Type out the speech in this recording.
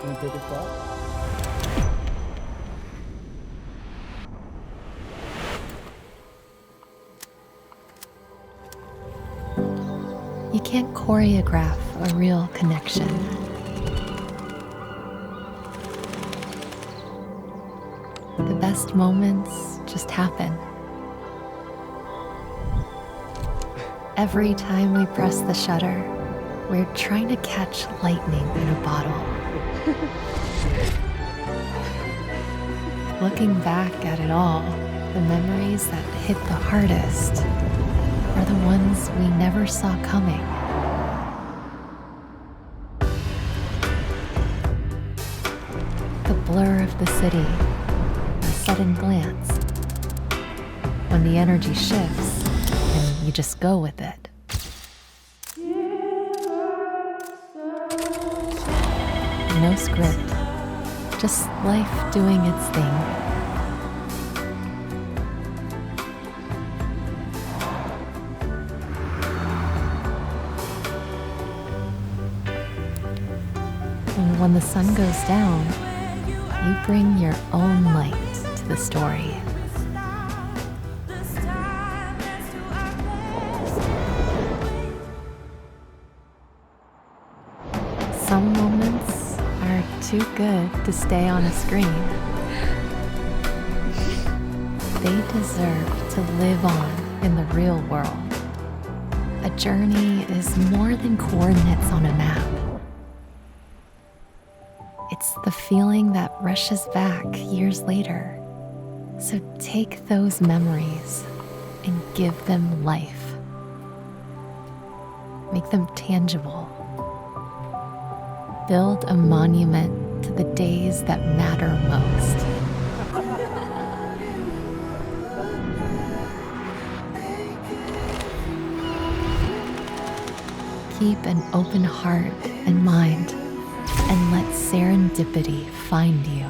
You take a shot? You can't choreograph a real connection. The best moments just happen. Every time we press the shutter, we're trying to catch lightning in a bottle. Looking back at it all, the memories that hit the hardest are the ones we never saw coming. The blur of the city, a sudden glance, when the energy shifts and you just go with it. No script, just life doing its thing. And when the sun goes down, you bring your own light to the story. Some moments are too good to stay on a screen. They deserve to live on in the real world. A journey is more than coordinates on a map. It's the feeling that rushes back years later. So take those memories and give them life. Make them tangible. Build a monument to the days that matter most. Keep an open heart and mind, and let serendipity find you.